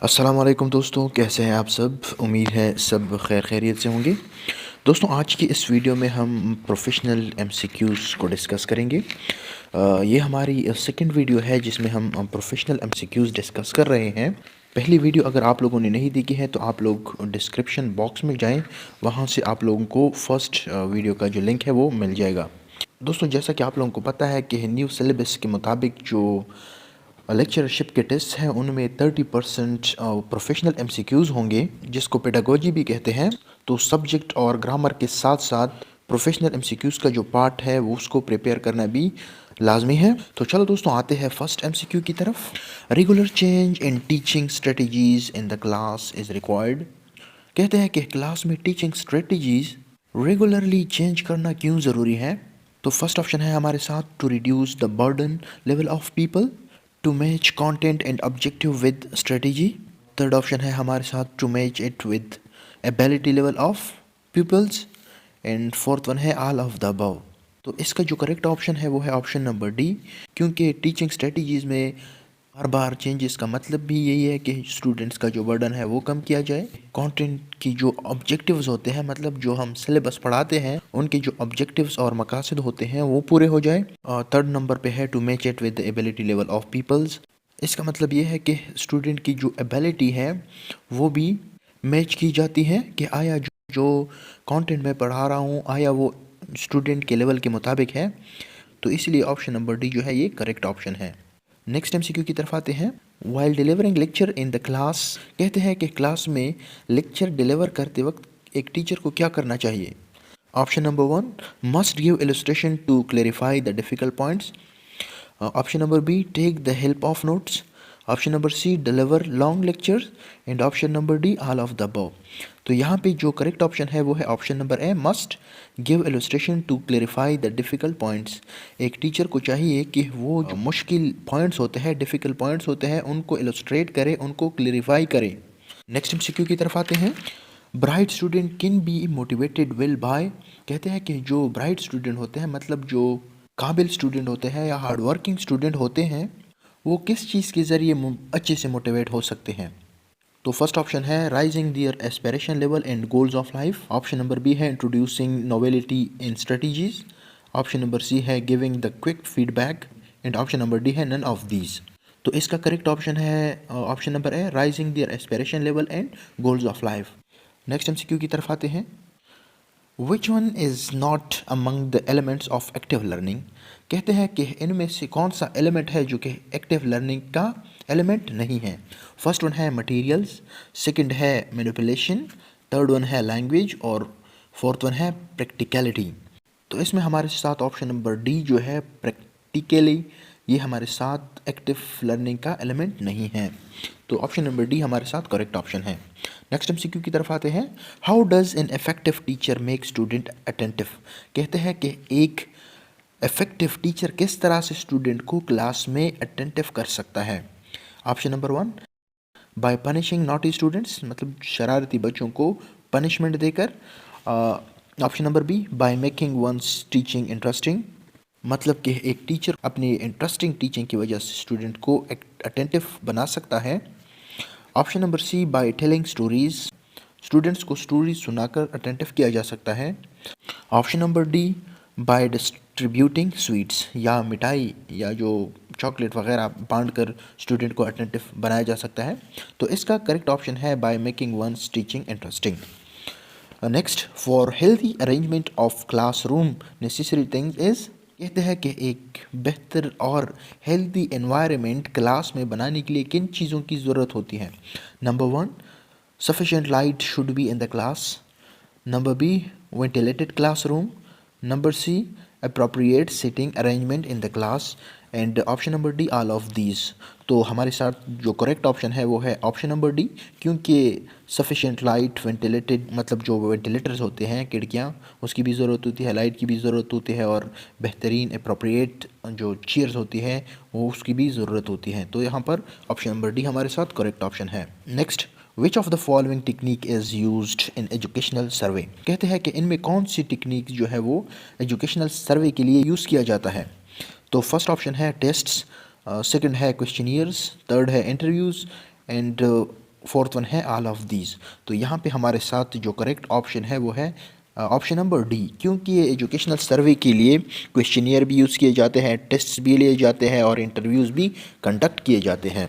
अस्सलाम वालेकुम दोस्तों, कैसे हैं आप सब। उम्मीद है सब खैर खैरियत से होंगे। दोस्तों, आज की इस वीडियो में हम प्रोफेशनल एमसीक्यूज़ को डिस्कस करेंगे। ये हमारी सेकंड वीडियो है जिसमें हम प्रोफेशनल एमसीक्यूज़ डिस्कस कर रहे हैं। पहली वीडियो अगर आप लोगों ने नहीं देखी है तो आप लोग डिस्क्रिप्शन बॉक्स में जाएं, वहाँ से आप लोगों को फर्स्ट वीडियो का जो लिंक है वो मिल जाएगा। दोस्तों, जैसा कि आप लोगों को पता है कि न्यू सिलेबस के मुताबिक जो लेक्चरशिप के टेस्ट हैं उनमें 30% प्रोफेशनल एमसीक्यूज़ होंगे, जिसको पेडागोजी भी कहते हैं। तो सब्जेक्ट और ग्रामर के साथ साथ प्रोफेशनल एमसीक्यूज़ का जो पार्ट है वो उसको प्रिपेयर करना भी लाजमी है। तो चलो दोस्तों, आते हैं फर्स्ट एमसीक्यू की तरफ। Regular change in teaching strategies in the class is required. कहते हैं कि क्लास में टीचिंग स्ट्रेटजीज रेगुलरली चेंज करना क्यों ज़रूरी है। तो फर्स्ट ऑप्शन है हमारे साथ, to reduce the burden level of people, to match content and objective with strategy. Third option है हमारे साथ, to match it with ability level of peoples. And fourth one है ऑल ऑफ द अबव। तो इसका जो correct option है वो है ऑप्शन नंबर डी, क्योंकि टीचिंग स्ट्रेटजीज़ में बार बार चेंजेस का मतलब भी यही है कि स्टूडेंट्स का जो बर्डन है वो कम किया जाए। कंटेंट की जो ऑब्जेक्टिव्स होते हैं, मतलब जो हम सिलेबस पढ़ाते हैं उनके जो ऑब्जेक्टिव्स और मकासद होते हैं वो पूरे हो जाए। और थर्ड नंबर पे है to match it with the ability level of peoples. इसका मतलब ये है कि स्टूडेंट की जो एबिलिटी है वो भी मैच की जाती है कि आया जो कंटेंट मैं पढ़ा रहा हूँ आया वो स्टूडेंट के लेवल के मुताबिक है। तो इसलिए ऑप्शन नंबर डी जो है ये करेक्ट ऑप्शन है। नेक्स्ट एमसीक्यू की तरफ आते हैं। While delivering lecture in the class, कहते हैं कि क्लास में लेक्चर डिलीवर करते वक्त एक टीचर को क्या करना चाहिए। Option number one, must give illustration to clarify the difficult points. Option number B, take the help of notes. Option number C, deliver long lectures. And option number D, all of the above. तो यहाँ पे जो correct option है वो है option number A, must give illustration to clarify the difficult points. एक teacher को चाहिए कि वो जो मुश्किल पॉइंट्स होते हैं, डिफ़िकल्ट पॉइंट्स होते हैं, उनको इलस्ट्रेट करे, उनको क्लेरिफाई करे। नेक्स्ट एमसीक्यू की तरफ आते हैं। Bright student can be motivated well by, कहते हैं कि जो ब्राइट स्टूडेंट होते हैं, मतलब जो काबिल स्टूडेंट होते हैं या हार्ड वर्किंग स्टूडेंट होते हैं, वो किस चीज़ के ज़रिए अच्छे से मोटिवेट हो सकते हैं। तो फर्स्ट ऑप्शन है rising their aspiration level and goals of life. Option number B है introducing novelty in strategies. Option number C है giving the quick feedback. And option number D है नन ऑफ दीज। तो इसका correct option है option number A, rising their aspiration level and goals of life. Next MCQ की तरफ आते हैं। Which one is not among the elements of active learning, कहते हैं कि इनमें से कौन सा एलिमेंट है जो कि एक्टिव लर्निंग का एलिमेंट नहीं है। फर्स्ट वन है मटेरियल्स, सेकंड है मैनिपुलेशन, थर्ड वन है लैंग्वेज और फोर्थ वन है प्रैक्टिकलिटी। तो इसमें हमारे साथ ऑप्शन नंबर डी जो है प्रैक्टिकली, ये हमारे साथ एक्टिव लर्निंग का एलिमेंट नहीं है। तो ऑप्शन नंबर डी हमारे साथ करेक्ट ऑप्शन है। नेक्स्ट एमसीक्यू की तरफ आते हैं। How does an effective teacher make student attentive, कहते हैं कि एक इफेक्टिव टीचर किस तरह से स्टूडेंट को क्लास में अटेंटिव कर सकता है। Option number one, by punishing naughty students, मतलब शरारती बच्चों को पनिशमेंट देकर। Option number B, by making one's teaching interesting, मतलब कि एक टीचर अपनी इंटरेस्टिंग टीचिंग की वजह से स्टूडेंट को अटेंटिव बना सकता है। Option number C, by telling stories, students को स्टोरीज सुनाकर अटेंटिव किया जा सकता है। Option number D, by distributing sweets, या मिठाई या जो चॉकलेट वगैरह बांट कर स्टूडेंट को अटेंटिव बनाया जा सकता है। तो इसका करेक्ट ऑप्शन है by making one's teaching interesting. Next, for healthy arrangement of classroom necessary things is, कहते हैं कि एक बेहतर और हेल्दी एनवायरनमेंट क्लास में बनाने के लिए किन चीज़ों की ज़रूरत होती है। Number one, sufficient light should be in the class. Number B, ventilated classroom. Number C, appropriate sitting arrangement in the class. And option number D, all of these. तो हमारे साथ जो करेक्ट ऑप्शन है वो है ऑप्शन नंबर डी, क्योंकि sufficient light, ventilated, मतलब जो वेंटिलेटर्स होते हैं, खिड़कियाँ, उसकी भी ज़रूरत होती है, लाइट की भी ज़रूरत होती है, और बेहतरीन अप्रोप्रिएट जो चेयर्स होती हैं वो उसकी भी ज़रूरत होती है। तो यहाँ पर ऑप्शन नंबर डी हमारे साथ करेक्ट ऑप्शन है। Next, which of the following technique is used in educational survey, कहते हैं कि इनमें कौन सी टेक्निक जो है वो एजुकेशनल सर्वे के लिए यूज़ किया जाता है। तो फर्स्ट ऑप्शन है टेस्ट्स, सेकंड है क्वेश्चनियर्स, थर्ड है इंटरव्यूज़, एंड फोर्थ वन है ऑल ऑफ दीज। तो यहाँ पे हमारे साथ जो करेक्ट ऑप्शन है वो है ऑप्शन नंबर डी, क्योंकि ये एजुकेशनल सर्वे के लिए क्वेश्चनियर भी यूज़ किए जाते हैं, टेस्ट भी लिए जाते हैं और इंटरव्यूज़ भी कंडक्ट किए जाते हैं।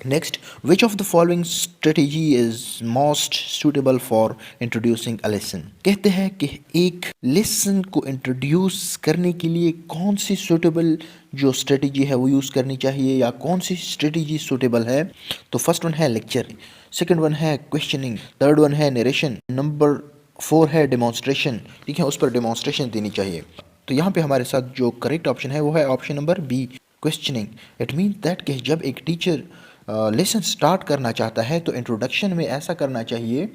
Next, which of the following strategy is most suitable for introducing a lesson. कहते हैं कि एक लेसन को इंट्रोड्यूस करने के लिए कौन सी सुटेबल जो स्ट्रेटेजी है वो यूज़ करनी चाहिए या कौन सी स्ट्रेटेजी सुटेबल है। तो फर्स्ट वन है लेक्चर, सेकंड वन है क्वेश्चनिंग, थर्ड वन है नरेशन, नंबर 4 है डेमोन्स्ट्रेशन। ठीक है, उस पर डेमोन्स्ट्रेशन देनी चाहिए। तो यहाँ पे हमारे साथ जो करेक्ट ऑप्शन है वो है option number B, questioning. It mean that कि जब एक टीचर लेसन स्टार्ट करना चाहता है तो इंट्रोडक्शन में ऐसा करना चाहिए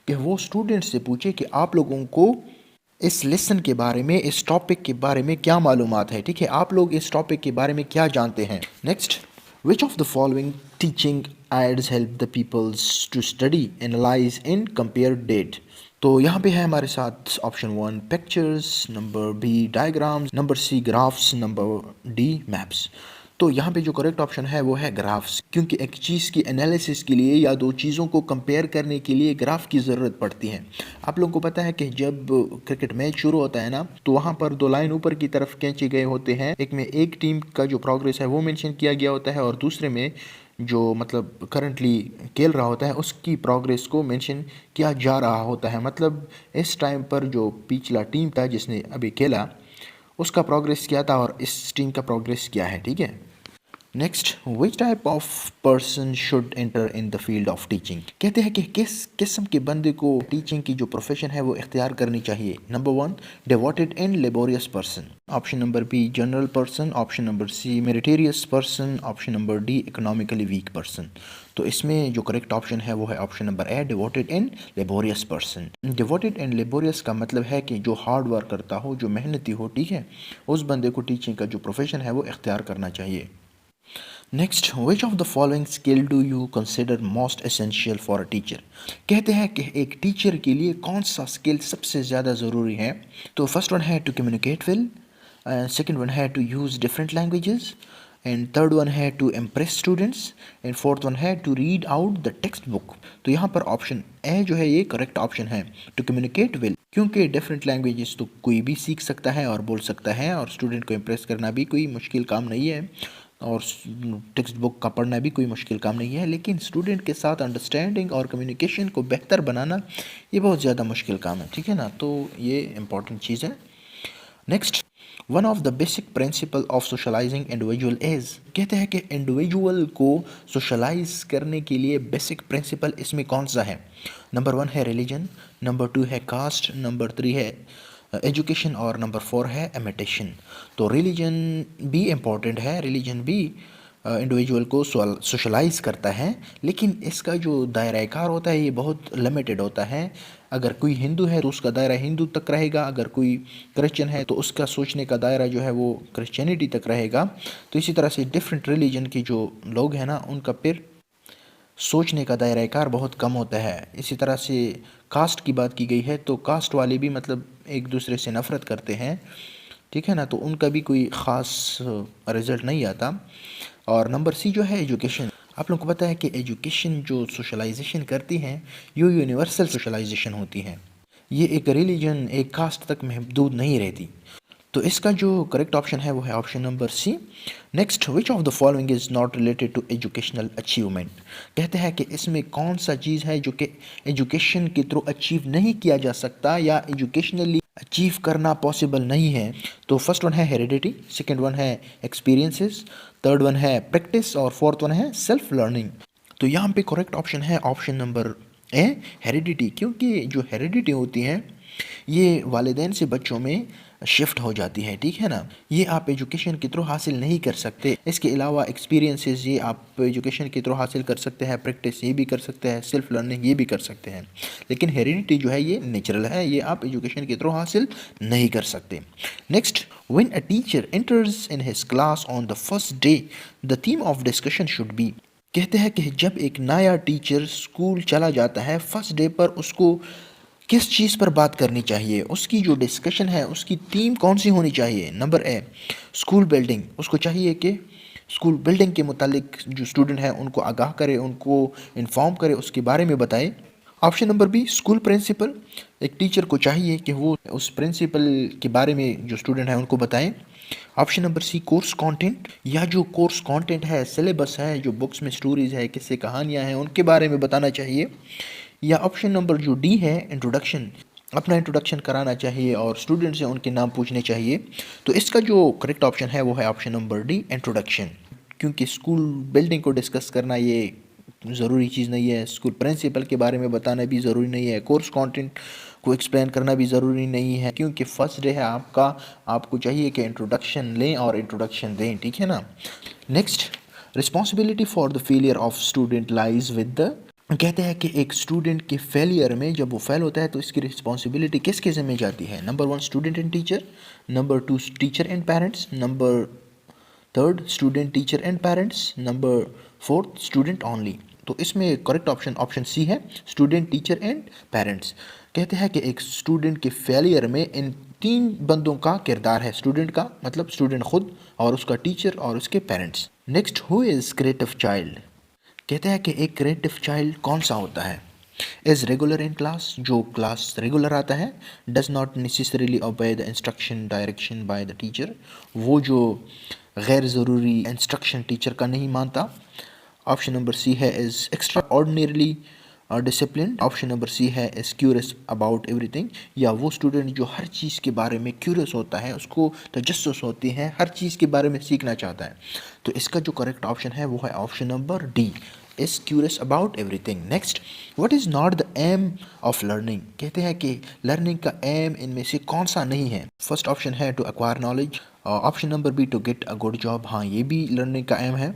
कि वो स्टूडेंट से पूछे कि आप लोगों को इस लेसन के बारे में, इस टॉपिक के बारे में क्या मालूमात है। ठीक है, आप लोग इस टॉपिक के बारे में क्या जानते हैं। Next, which of the following teaching aids help the peoples to study analyze in compare data. तो यहाँ पे है हमारे साथ option 1 pictures, number B diagrams, number C graphs, number D maps. तो यहाँ पे जो करेक्ट ऑप्शन है वो है ग्राफ्स, क्योंकि एक चीज़ की एनालिसिस के लिए या दो चीज़ों को कंपेयर करने के लिए ग्राफ की ज़रूरत पड़ती है। आप लोगों को पता है कि जब क्रिकेट मैच शुरू होता है ना, तो वहाँ पर दो लाइन ऊपर की तरफ खींचे गए होते हैं। एक में एक टीम का जो प्रोग्रेस है वो मेंशन किया गया होता है और दूसरे में जो मतलब करंटली खेल रहा होता है उसकी प्रोग्रेस को मेंशन किया जा रहा होता है। मतलब इस टाइम पर जो पिछला टीम था जिसने अभी खेला उसका प्रोग्रेस क्या था और इस टीम का प्रोग्रेस क्या है। ठीक है, next, which type of person should enter in the field of teaching. कहते हैं कि किस किस्म के बंदे को टीचिंग की जो प्रोफेशन है वो इख्तियार करनी चाहिए। Number 1 devoted and laborious person, option number B general person, option number C meritorious person, option number D economically weak person. तो इसमें जो करेक्ट ऑप्शन है वो है option number A devoted and laborious person. Devoted and laborious का मतलब है कि जो हार्ड वर्क करता हो, जो मेहनती हो, ठीक है, उस बंदे को टीचिंग का जो प्रोफेशन है वो इख्तियार करना चाहिए। Next, which of the following skill do you consider most essential for a teacher. कहते हैं कि एक टीचर के लिए कौन सा स्किल सबसे ज़्यादा ज़रूरी है। तो फर्स्ट वन है to communicate well, second one है to use different languages, and third one है to impress students, and fourth one है to read out the textbook. तो यहाँ पर ऑप्शन ए जो है ये करेक्ट ऑप्शन है, टू कम्युनिकेट वेल, क्योंकि डिफरेंट लैंग्वेजेस तो कोई भी सीख सकता है और बोल सकता है और स्टूडेंट को इम्प्रेस करना भी कोई मुश्किल काम नहीं है और टेक्स्ट बुक का पढ़ना भी कोई मुश्किल काम नहीं है। लेकिन स्टूडेंट के साथ अंडरस्टैंडिंग और कम्युनिकेशन को बेहतर बनाना ये बहुत ज़्यादा मुश्किल काम है। ठीक है ना, तो ये इम्पॉर्टेंट चीज़ है। Next, one of the basic principle of socializing individual is. कहते हैं कि इंडिविजुअल को सोशलाइज करने के लिए बेसिक प्रिंसिपल इसमें कौन सा है। नंबर 1 है रिलीजन, नंबर 2 है कास्ट, नंबर 3 है एजुकेशन और नंबर 4 है इमिटेशन। तो रिलीजन भी इम्पॉर्टेंट है, रिलीजन भी इंडिविजुअल को सोशलाइज करता है, लेकिन इसका जो दायरा कार होता है ये बहुत लिमिटेड होता है। अगर कोई हिंदू है तो उसका दायरा हिंदू तक रहेगा, अगर कोई क्रिश्चियन है तो उसका सोचने का दायरा जो है वो क्रिश्चियनिटी तक रहेगा। तो इसी तरह से डिफरेंट रिलीजन के जो लोग हैं ना उनका फिर सोचने का दायरा कार बहुत कम होता है। इसी तरह से कास्ट की बात की गई है तो कास्ट वाले भी मतलब एक दूसरे से नफ़रत करते हैं, ठीक है ना, तो उनका भी कोई ख़ास रिज़ल्ट नहीं आता। और नंबर सी जो है एजुकेशन, आप लोगों को पता है कि एजुकेशन जो सोशलाइजेशन करती हैं ये यूनिवर्सल सोशलाइजेशन होती है, ये एक रिलीजन एक कास्ट तक महदूद नहीं रहती। तो इसका जो करेक्ट ऑप्शन है वो है option number C. Next, which of the following is not related to educational achievement. कहते हैं कि इसमें कौन सा चीज़ है जो कि एजुकेशन के थ्रू अचीव नहीं किया जा सकता या एजुकेशनली अचीव करना पॉसिबल नहीं है। तो फर्स्ट वन है हेरिडिटी, सेकेंड वन है एक्सपीरियंसेस, थर्ड वन है प्रैक्टिस और फोर्थ वन है सेल्फ लर्निंग। तो यहाँ पे करेक्ट ऑप्शन है ऑप्शन नंबर ए हेरिडिटी, क्योंकि जो हेरिडिटी होती है ये वालिदैन से बच्चों में शिफ्ट हो जाती है, ठीक है ना, ये आप एजुकेशन के थ्रू हासिल नहीं कर सकते। इसके अलावा एक्सपीरियंसेस ये आप एजुकेशन के थ्रू हासिल कर सकते हैं, प्रैक्टिस ये भी कर सकते हैं, सेल्फ लर्निंग ये भी कर सकते हैं, लेकिन हेरिडिटी जो है ये नेचुरल है, ये आप एजुकेशन के थ्रू हासिल नहीं कर सकते। Next, when a teacher enters in his class on the first day the theme of discussion should be. कहते हैं कि जब एक नया टीचर स्कूल चला जाता है फर्स्ट डे पर उसको किस चीज़ पर बात करनी चाहिए, उसकी जो डिस्कशन है उसकी थीम कौन सी होनी चाहिए। नंबर ए स्कूल बिल्डिंग, उसको चाहिए कि स्कूल बिल्डिंग के मुतालिक जो स्टूडेंट हैं उनको आगाह करे, उनको इन्फॉर्म करे, उसके बारे में बताए। Option number B school principal, एक टीचर को चाहिए कि वो उस प्रिंसिपल के बारे में जो स्टूडेंट हैं उनको बताएं। Option number C course content, या जो कोर्स कंटेंट है, सिलेबस है, जो बुक्स में स्टोरीज है, किस्से कहानियाँ हैं, उनके बारे में बताना चाहिए। या ऑप्शन नंबर जो डी है इंट्रोडक्शन, अपना इंट्रोडक्शन कराना चाहिए और स्टूडेंट से उनके नाम पूछने चाहिए। तो इसका जो करेक्ट ऑप्शन है वो है ऑप्शन नंबर डी इंट्रोडक्शन, क्योंकि स्कूल बिल्डिंग को डिस्कस करना ये ज़रूरी चीज़ नहीं है, स्कूल प्रिंसिपल के बारे में बताना भी ज़रूरी नहीं है, कोर्स कंटेंट को एक्सप्लेन करना भी ज़रूरी नहीं है, क्योंकि फर्स्ट डे है आपका, आपको चाहिए कि इंट्रोडक्शन लें और इंट्रोडक्शन दें, ठीक है ना। Next, responsibility for the failure of student lies with the, कहते हैं कि एक स्टूडेंट के फेलियर में, जब वो फेल होता है तो इसकी रिस्पॉन्सिबिलिटी किसके ज़िम्मे जाती है? Number 1 student and teacher, number 2 teacher and parents, number 3 student teacher and parents, number 4 student only. तो इसमें करेक्ट ऑप्शन ऑप्शन सी है, स्टूडेंट टीचर एंड पेरेंट्स। कहते हैं कि एक स्टूडेंट के फेलियर में इन 3 बंदों का किरदार है, स्टूडेंट का मतलब स्टूडेंट खुद, और उसका टीचर और उसके parents. Next, who is creative child, कहते हैं कि एक क्रिएटिव चाइल्ड कौन सा होता है? इज़ रेगुलर इन क्लास, जो क्लास रेगुलर आता है। Does not necessarily obey the instruction direction by the teacher, वो जो गैर ज़रूरी इंस्ट्रक्शन टीचर का नहीं मानता। ऑप्शन नंबर सी है is extraordinarily discipline. Option number C है इज़ क्यूरियस अबाउट एवरीथिंग, या वो स्टूडेंट जो हर चीज़ के बारे में क्यूरियस होता है, उसको तजस्सुस होती है, हर चीज़ के बारे में सीखना चाहता है। तो इसका जो करेक्ट ऑप्शन है वो है option number D, is curious about everything. Next, what is not the aim of learning, कहते हैं कि लर्निंग का एम इनमें से कौन सा नहीं है? फर्स्ट ऑप्शन है to acquire knowledge, option number B to get a good job, हाँ ये भी लर्निंग का एम है।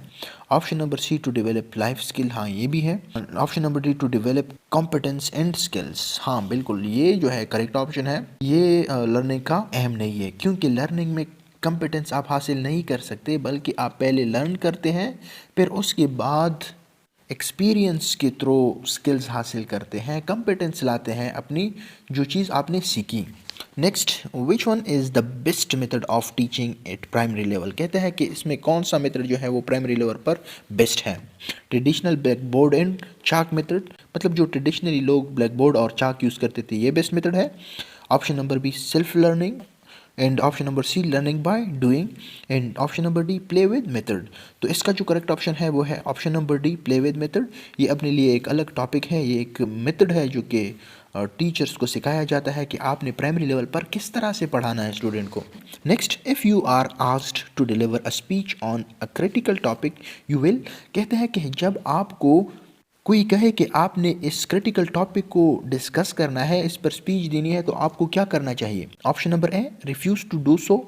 Option number C to develop life skill, हाँ ये भी है। Option number D to develop competence and skills, हाँ बिल्कुल ये जो है करेक्ट ऑप्शन है, ये लर्निंग का एम नहीं है, क्योंकि लर्निंग में कॉम्पिटेंस आप हासिल नहीं कर सकते, बल्कि आप पहले लर्न करते हैं, फिर उसके बाद एक्सपीरियंस के थ्रू स्किल्स हासिल करते हैं, कॉम्पिटेंस लाते हैं अपनी जो चीज़ आपने सीखी। Next, which one is the best method of teaching eight primary level, कहते हैं कि इसमें कौन सा मेथड जो है वो प्राइमरी लेवल पर बेस्ट है? Traditional black board and chalk method, मतलब जो ट्रेडिशनली लोग ब्लैक बोर्ड और चाक यूज़ करते थे, ये बेस्ट मेथड है। Option number B self learning, and option number C learning by doing, and option number D play with method. तो इसका जो करेक्ट ऑप्शन है वो है option number D play with method. ये अपने लिए एक अलग टॉपिक है, ये एक मेथड है जो कि टीचर्स को सिखाया जाता है कि आपने प्राइमरी लेवल पर किस तरह से पढ़ाना है स्टूडेंट को। Next, if you are asked to deliver a speech on a critical topic you will, कहते हैं कि जब आपको कोई कहे कि आपने इस क्रिटिकल टॉपिक को डिस्कस करना है, इस पर स्पीच देनी है, तो आपको क्या करना चाहिए? Option number A refuse to do so,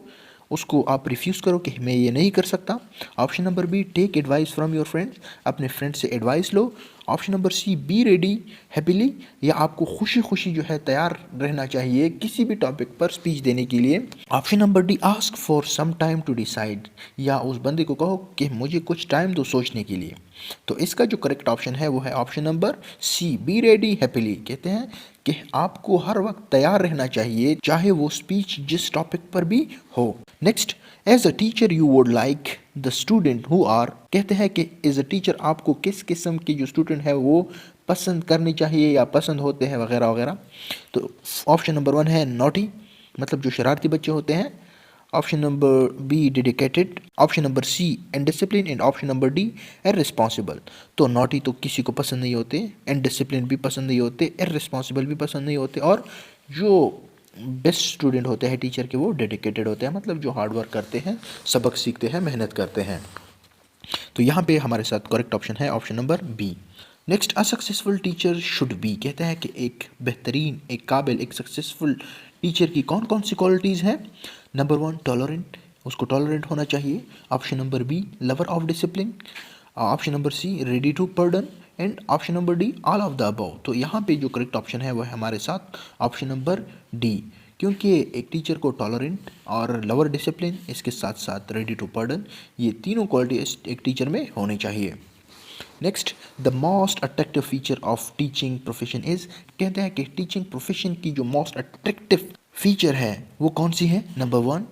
उसको आप रिफ्यूज़ करो कि मैं ये नहीं कर सकता। Option number B take advice from your friends, अपने फ्रेंड से एडवाइस लो। Option number C be ready happily, या आपको खुशी खुशी जो है तैयार रहना चाहिए किसी भी टॉपिक पर स्पीच देने के लिए। Option number D ask for some time to decide, या उस बंदे को कहो कि मुझे कुछ टाइम दो सोचने के लिए। तो इसका जो करेक्ट ऑप्शन है वो है option number C be ready happily, कहते हैं कि आपको हर वक्त तैयार रहना चाहिए, चाहे वो स्पीच जिस टॉपिक पर भी हो। Next, as a teacher you would like the student who are, कहते हैं कि एज अ टीचर आपको किस किस्म के जो स्टूडेंट है वो पसंद करनी चाहिए या पसंद होते हैं वगैरह वगैरह। तो ऑप्शन नंबर 1 है नॉटी, मतलब जो शरारती बच्चे होते हैं। Option number B dedicated, option number C indiscipline, and option number D irresponsible. तो नॉटी तो किसी को पसंद नहीं होते, इनडिसिप्लिन भी पसंद नहीं होते, इररिस्पॉन्सिबल भी पसंद नहीं होते, और जो बेस्ट स्टूडेंट होते हैं टीचर के वो डेडिकेटेड होते हैं, मतलब जो हार्ड वर्क करते हैं, सबक सीखते हैं, मेहनत करते हैं। तो यहाँ पे हमारे साथ करेक्ट ऑप्शन है option number B. Next, a successful teacher should be, कहता है कि एक बेहतरीन, एक काबिल, एक सक्सेसफुल टीचर की कौन कौन सी क्वालिटीज़ हैं? नंबर 1 टॉलरेंट, उसको टॉलरेंट होना चाहिए। Option number B lover of discipline, option number C ready to pardon, and option number D all of the above. तो यहाँ पे जो करेक्ट ऑप्शन है वो है हमारे साथ ऑप्शन नंबर डी, क्योंकि एक टीचर को टॉलरेंट और लवर डिसिप्लिन, इसके साथ साथ रेडी टू पर्डन, ये तीनों क्वालिटी एक टीचर में होनी चाहिए। Next, the most attractive feature of teaching profession is, कहते हैं कि टीचिंग प्रोफेशन की जो मोस्ट अट्रैक्टिव फीचर है वो कौन सी है? Number 1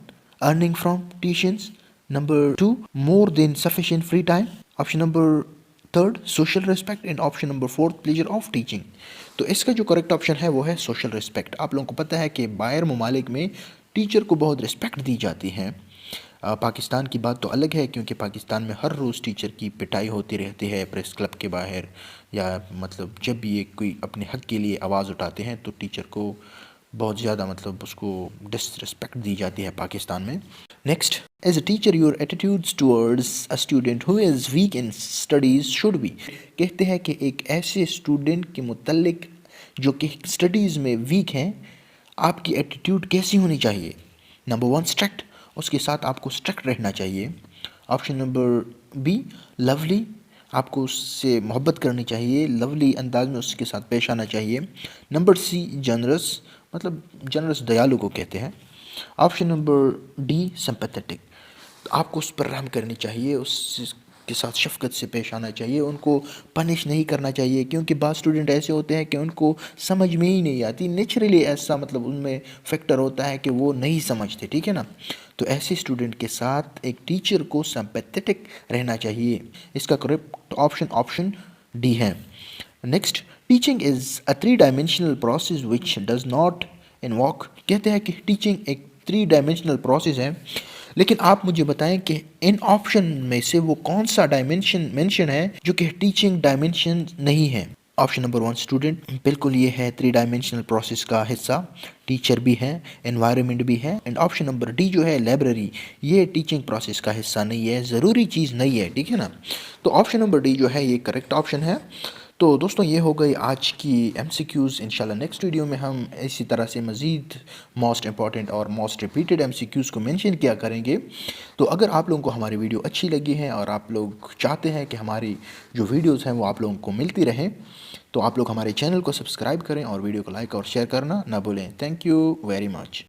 earning from tuitions, number 2, more than sufficient free time. Option number 3, social respect. And option number 4, pleasure of teaching. तो इसका जो करेक्ट ऑप्शन है वो है सोशल रिस्पेक्ट। आप लोगों को पता है कि बाहर ममालिक में टीचर को बहुत रिस्पेक्ट दी जाती है। पाकिस्तान की बात तो अलग है, क्योंकि पाकिस्तान में हर रोज़ टीचर की पिटाई होती रहती है प्रेस क्लब के बाहर, या मतलब जब भी ये कोई अपने हक़ के लिए आवाज़ उठाते हैं तो टीचर को बहुत ज़्यादा मतलब उसको डिसरिस्पेक्ट दी जाती है पाकिस्तान में। Next, as a teacher your attitudes towards a student who is weak in studies should be. कहते हैं कि एक ऐसे स्टूडेंट के मुतल्लिक जो कि स्टडीज़ में वीक हैं, आपकी एटीट्यूड कैसी होनी चाहिए। Number 1, strict. उसके साथ आपको स्ट्रिक्ट रहना चाहिए। Option number B, lovely. आपको उससे मोहब्बत करनी चाहिए, लवली अंदाज में उसके साथ पेश आना चाहिए। Number C, generous. मतलब जनरस दयालु को कहते हैं। Option number D, sympathetic. आपको उस पर रहम करनी चाहिए, उसके साथ शफ़क़त से पेश आना चाहिए, उनको पनिश नहीं करना चाहिए, क्योंकि बाज़ स्टूडेंट ऐसे होते हैं कि उनको समझ में ही नहीं आती, नेचुरली ऐसा मतलब उनमें फैक्टर होता है कि वो नहीं समझते, ठीक है ना। तो ऐसे स्टूडेंट के साथ एक टीचर को सिंपैथेटिक रहना चाहिए। इसका करेक्ट ऑप्शन ऑप्शन डी है। Next, teaching is a 3 dimensional process which does not invoke. कहते हैं कि टीचिंग एक 3 डायमेंशनल प्रोसेस है, लेकिन आप मुझे बताएं कि इन ऑप्शन में से वो कौन सा डायमेंशन मेंशन है जो कि टीचिंग डायमेंशन नहीं है। Option number 1, student. बिल्कुल ये है 3 डायमेंशनल प्रोसेस का हिस्सा। टीचर भी है, एनवायरनमेंट भी है। एंड ऑप्शन नंबर डी जो है, लाइब्रेरी, ये टीचिंग प्रोसेस का हिस्सा नहीं है, ज़रूरी चीज़ नहीं है, ठीक है ना। तो ऑप्शन नंबर डी जो है ये करेक्ट ऑप्शन है। तो दोस्तों ये हो गई आज की MCQs। इंशाल्लाह नेक्स्ट वीडियो में हम इसी तरह से मज़ीद मोस्ट इंपॉर्टेंट और मोस्ट रिपीटेड MCQs को मेंशन किया करेंगे। तो अगर आप लोगों को हमारी वीडियो अच्छी लगी है और आप लोग चाहते हैं कि हमारी जो वीडियोस हैं वो आप लोगों को मिलती रहें, तो आप लोग हमारे चैनल को सब्सक्राइब करें और वीडियो को लाइक और शेयर करना ना भूलें। Thank you very much.